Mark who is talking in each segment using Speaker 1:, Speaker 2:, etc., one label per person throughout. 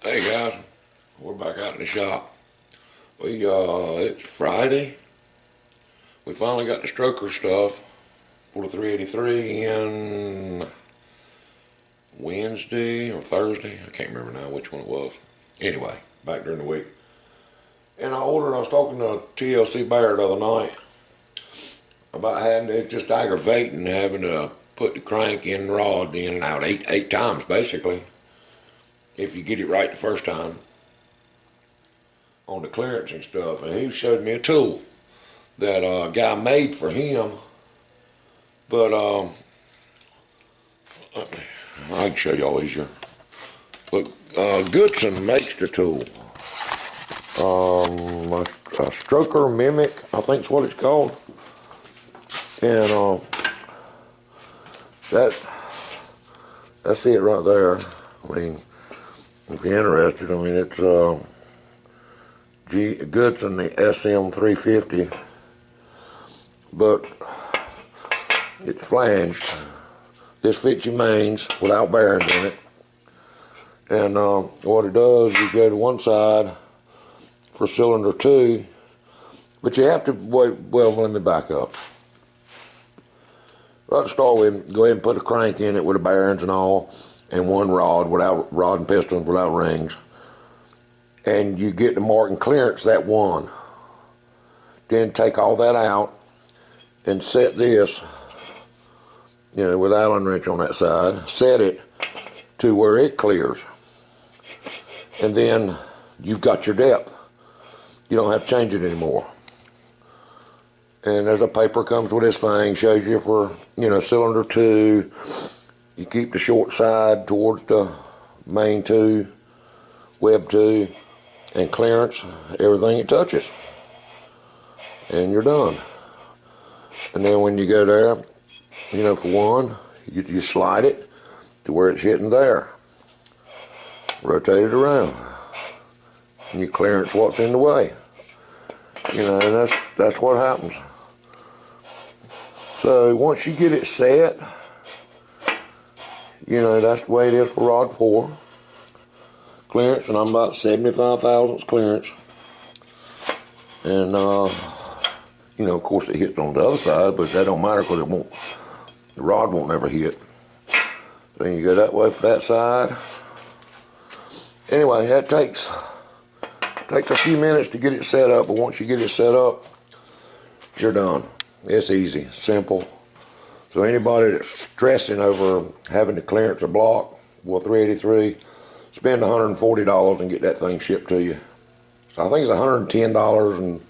Speaker 1: Hey guys, we're back out in the shop. It's Friday. We finally got the stroker stuff for the 383 in Wednesday or Thursday. I can't remember now which one it was. Anyway, back during the week. And I was talking to TLC Bear the other night about having it just aggravating having to put the crank in rod in and out eight times basically. If you get it right the first time on the clearance and stuff. And he showed me a tool that a guy made for him. But I can show y'all easier. But Goodson makes the tool. A stroker mimic, I think is what it's called. And that's it right there. I mean, if you're interested, I mean it's Goodson, the SM350, but it's flanged. This fits your mains without bearings in it. And what it does, you go to one side for cylinder 2, but you have to wait. Well, let me back up. Right to start with, go ahead and put a crank in it with the bearings and all, and one rod and pistons without rings. And you get the marking clearance that one. Then take all that out and set this, with Allen wrench on that side, set it to where it clears. And then you've got your depth. You don't have to change it anymore. And there's a paper comes with this thing, shows you for, cylinder 2, you keep the short side towards the main 2, web 2, and clearance everything it touches. And you're done. And then when you go there, for one, you slide it to where it's hitting there. Rotate it around. And you clearance what's in the way. And that's what happens. So once you get it set, that's the way it is for rod 4. Clearance, and I'm about 75 thousandths clearance. And, of course it hits on the other side, but that don't matter because the rod won't never hit. Then you go that way for that side. Anyway, that takes a few minutes to get it set up, but once you get it set up, you're done. It's easy, simple. So anybody that's stressing over having to clearance a block, 383, spend $140 and get that thing shipped to you. So I think it's $110 and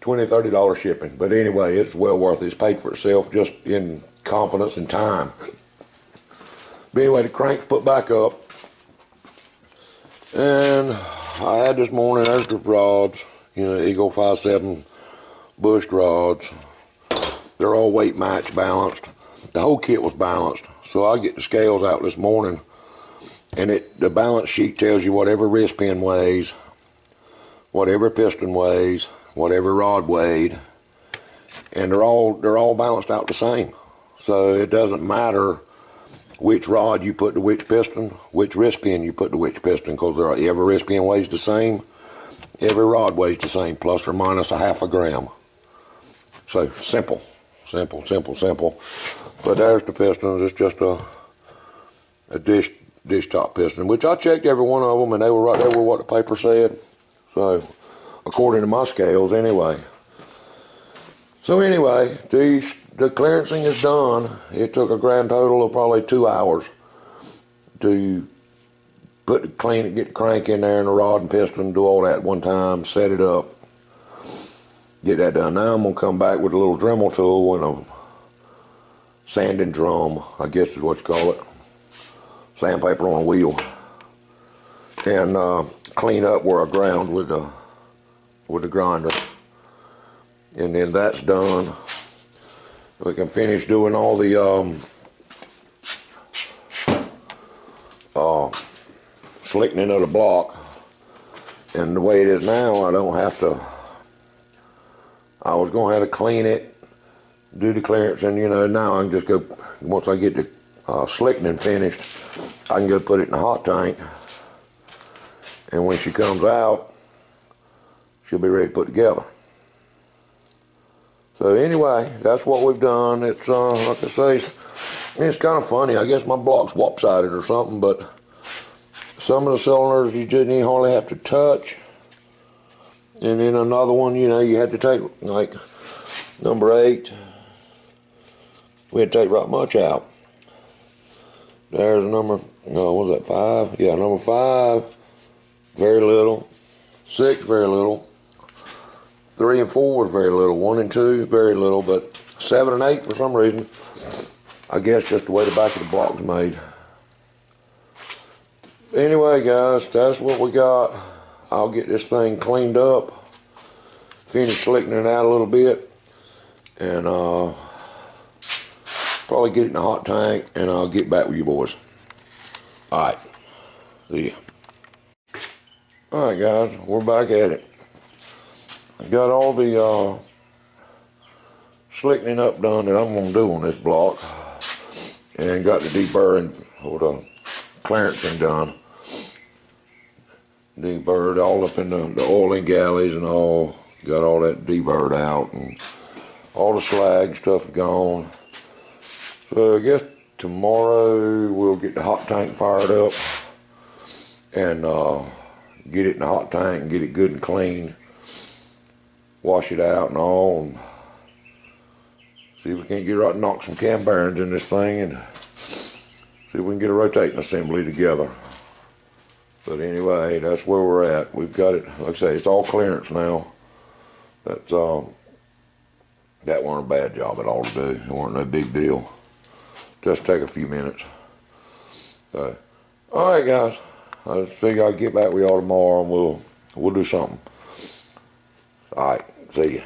Speaker 1: $20, $30 shipping. But anyway, it's well worth it. It's paid for itself just in confidence and time. But anyway, the crank's put back up. And I had this morning extra rods, Eagle 5.7 bushed rods. They're all weight match balanced. The whole kit was balanced. So I get the scales out this morning, and the balance sheet tells you what every wrist pin weighs, what every piston weighs, what every rod weighed, and they're all balanced out the same. So it doesn't matter which rod you put to which piston, which wrist pin you put to which piston, because every wrist pin weighs the same, every rod weighs the same, plus or minus a half a gram. So simple. But there's the pistons. It's just a dish top piston, which I checked every one of them, and they were right there with what the paper said. So according to my scales, anyway. So anyway, the clearancing is done. It took a grand total of probably 2 hours to get the crank in there and the rod and piston, do all that at one time, set it up, get that done. Now I'm gonna come back with a little Dremel tool and a sanding drum, I guess is what you call it, sandpaper on a wheel, and clean up where I ground with the grinder. And then that's done. We can finish doing all the slickening of the block. And the way it is now, I don't have to. I was going to have to clean it, do the clearance, and now I can just go, once I get the slickening finished, I can go put it in the hot tank And when she comes out, she'll be ready to put together. So anyway, that's what we've done. It's like I say, it's kind of funny. I guess my block's lopsided or something, but some of the cylinders you didn't hardly have to touch. And then another one, you know, you had to take, like number 8, we had to take right much out. There's number, no, what was that, 5? Yeah, number 5, very little. 6, very little. 3 and 4 was very little. 1 and 2, very little. But 7 and 8, for some reason, I guess just the way the back of the block's made. Anyway, guys, that's what we got. I'll get this thing cleaned up, finish slicking it out a little bit, and probably get it in the hot tank, and I'll get back with you boys. Alright, see ya. Alright guys, we're back at it. I got all the slicking up done that I'm going to do on this block, and got the deburring or the clearancing done. Deburred all up in the oiling galleys and all. Got all that deburred out, and all the slag stuff gone. So I guess tomorrow we'll get the hot tank fired up and get it in the hot tank and get it good and clean. Wash it out and all, and see if we can't get right and knock some cam bearings in this thing, and see if we can get a rotating assembly together. But anyway, that's where we're at. We've got it, like I say, it's all clearance now. That's that wasn't a bad job at all to do. It wasn't no big deal. Just take a few minutes. So, all right, guys. I figure I'll get back with y'all tomorrow, and we'll do something. All right, see ya.